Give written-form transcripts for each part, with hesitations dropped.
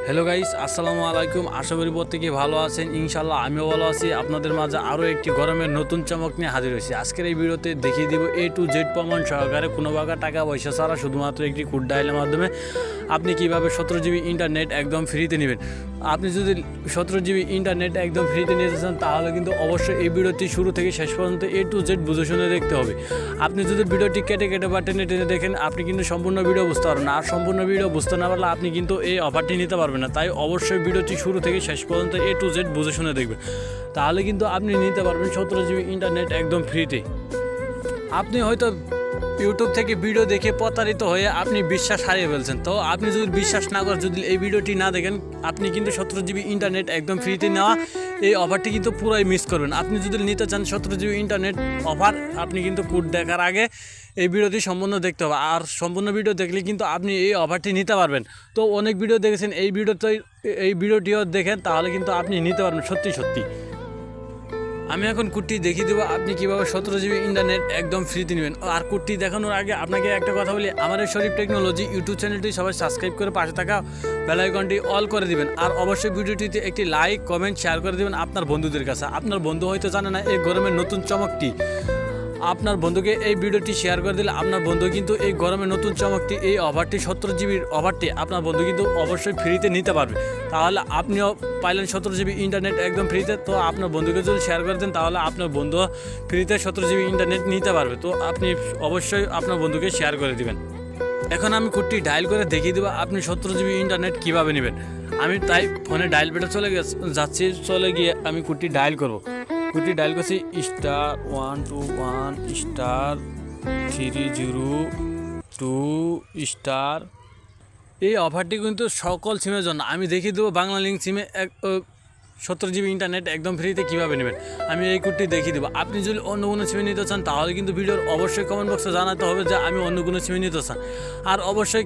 Hello guys, আসসালামু আলাইকুম। আশা করি প্রত্যেকে ভালো আছেন। ইনশাল্লাহ আমিও ভালো আছি। আপনাদের মাঝে আরও একটি গরমের নতুন চমক নিয়ে হাজির হয়েছি। আজকের এই ভিডিওতে দেখিয়ে দিব A to Z প্রমাণ সহকারে কোনো প্রকার টাকা পয়সা ছাড়া শুধুমাত্র একটি কোড ডায়ালের মাধ্যমে আপনি কীভাবে 17 জিবি ইন্টারনেট একদম ফ্রিতে নেবেন। আপনি যদি 17 জিবি ইন্টারনেট একদম ফ্রিতে নিতে চান তাহলে কিন্তু অবশ্যই এই ভিডিওটি শুরু থেকে শেষ পর্যন্ত A to Z বুঝে শুনে দেখতে হবে। আপনি যদি ভিডিওটি কেটে বা টেনে টেনে দেখেন আপনি কিন্তু সম্পূর্ণ ভিডিও বুঝতে পারবেন না। আর সম্পূর্ণ ভিডিও বুঝতে না পারলে আপনি কিন্তু এই অফারটি নিতে পারবেন না। তাই অবশ্যই ভিডিওটি শুরু থেকে শেষ পর্যন্ত A to Z বুঝে শুনে দেখবেন, তাহলে কিন্তু আপনি নিতে পারবেন 17 জিবি ইন্টারনেট একদম ফ্রিতে। আপনি হয়তো ইউটিউব থেকে ভিডিও দেখে প্রতারিত হয়ে আপনি বিশ্বাস হারিয়ে ফেলছেন। তো আপনি যদি বিশ্বাস না করেন, যদি এই ভিডিওটি না দেখেন, আপনি কিন্তু 17 জিবি ইন্টারনেট একদম ফ্রিতে নেওয়া এই অফারটি কিন্তু পুরোই মিস করবেন। আপনি যদি নিতে চান 17 জিবি ইন্টারনেট অফার, আপনি কিন্তু কোড দেখার আগে এই ভিডিওটি সম্পূর্ণ দেখতে হবে। আর সম্পূর্ণ ভিডিও দেখলে কিন্তু আপনি এই অফারটি নিতে পারবেন। তো অনেক ভিডিও দেখেছেন, এই ভিডিওটিও দেখেন, তাহলে কিন্তু আপনি নিতে পারবেন সত্যি। আমি এখন কোডটি দেখিয়ে দেবো আপনি কীভাবে 17 জিবি ইন্টারনেট একদম ফ্রিতে নেবেন। আর কোডটি দেখানোর আগে আপনাকে একটা কথা বলি, আমাদের শরীফ টেকনোলজি ইউটিউব চ্যানেলটি সবাই সাবস্ক্রাইব করে পাশে থাকা বেল আইকনটি অল করে দিবেন। আর অবশ্যই ভিডিওটিতে একটি লাইক কমেন্ট শেয়ার করে দেবেন আপনার বন্ধুদের কাছে। আপনার বন্ধু হয়তো জানে না এই গরমের নতুন চমকটি। আপনার বন্ধুকে এই ভিডিওটি শেয়ার করে দিলে আপনার বন্ধু কিন্তু এই গরমের নতুন চমকটি, এই অফারটি 17 জিবির অফারটি আপনার বন্ধু কিন্তু অবশ্যই ফ্রিতে নিতে পারবে। তাহলে আপনিও পাইলেন 17 জিবি ইন্টারনেট একদম ফ্রিতে। তো আপনার বন্ধুকে যদি শেয়ার করে দেন তাহলে আপনার বন্ধু ফ্রিতে 17 জিবি ইন্টারনেট নিতে পারবে। তো আপনি অবশ্যই আপনার বন্ধুকে শেয়ার করে দিবেন। এখন আমি কোডটি ডায়াল করে দেখিয়ে দেবো আপনি 17 জিবি ইন্টারনেট কীভাবে নেবেন। আমি তাই ফোনে ডায়াল পেটে চলে গিয়ে আমি কোডটি ডায়াল করব। কোডটি ডায়াল করছি *121*302*। এই অফারটি কিন্তু সকল সিমের জন্য। আমি দেখিয়ে দেবো বাংলা লিঙ্ক সিমে 17 জিবি ইন্টারনেট একদম ফ্রিতে কীভাবে নেবেন। আমি এই কোডটি দেখিয়ে দেবো। আপনি যদি অন্য কোনো সিমে নিতে চান তাহলে কিন্তু ভিডিওর অবশ্যই কমেন্ট বক্সে জানাতে হবে যে আমি অন্য কোনো সিমে নিতে চান। আর অবশ্যই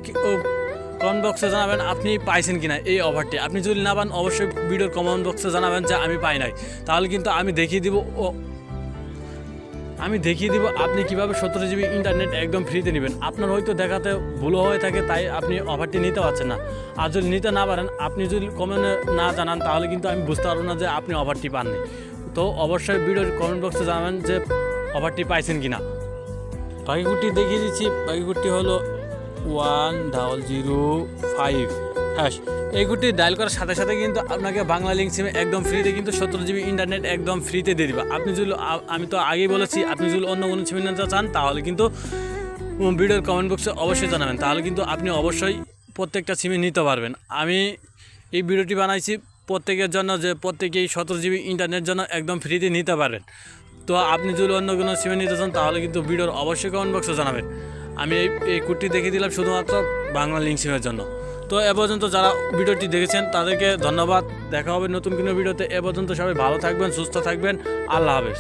কমেন্ট বক্সে জানাবেন আপনি পাইছেন কিনা এই অফারটি। আপনি যদি না পান অবশ্যই ভিডিওর কমেন্ট বক্সে জানাবেন যে আমি পাই নাই। তাহলে কিন্তু আমি দেখিয়ে দিব আপনি কীভাবে 17 জিবি ইন্টারনেট একদম ফ্রিতে নেবেন। আপনার হয়তো দেখাতে ভুলও হয়ে থাকে, তাই আপনি অফারটি নিতে পারছেন না। আর যদি নিতে না পারেন, আপনি যদি কমেন্টে না জানান তাহলে কিন্তু আমি বুঝতে পারবো না যে আপনি অফারটি পাননি। তো অবশ্যই ভিডিওর কমেন্ট বক্সে জানাবেন যে অফারটি পাইছেন কিনা। বাকি কোডটি দেখিয়ে দিচ্ছি। বাকি কোডটি হলো 1005#। এই কোডটি ডায়াল করার সাথে সাথে কিন্তু আপনাকে বাংলা লিঙ্ক সিমে একদম ফ্রিতে কিন্তু 17 জিবি ইন্টারনেট একদম ফ্রিতে দিয়ে দিবে। আপনি যদি আমি তো আগেই বলেছি, আপনি যদি অন্য কোনো সিমে নিতে চান তাহলে কিন্তু ভিডিওর কমেন্ট বক্সে অবশ্যই জানাবেন। তাহলে কিন্তু আপনি অবশ্যই প্রত্যেকটা সিমে নিতে পারবেন। আমি এই ভিডিওটি বানাইছি প্রত্যেকের জন্য, যে প্রত্যেকেই 17 জিবি ইন্টারনেট জন্য একদম ফ্রিতে নিতে পারেন। তো আপনি যদি অন্য কোনো সিমে নিতে চান তাহলে কিন্তু ভিডিওর অবশ্যই কমেন্ট বক্সে জানাবেন। আমি এই কোডটি দেখিয়ে দিলাম শুধুমাত্র বাংলা লিঙ্ক সিমের জন্য। তো এ পর্যন্ত যারা ভিডিওটি দেখেছেন তাদেরকে ধন্যবাদ। দেখা হবে নতুন কোনো ভিডিওতে। এ পর্যন্ত সবাই ভালো থাকবেন, সুস্থ থাকবেন। আল্লাহ হাফেজ।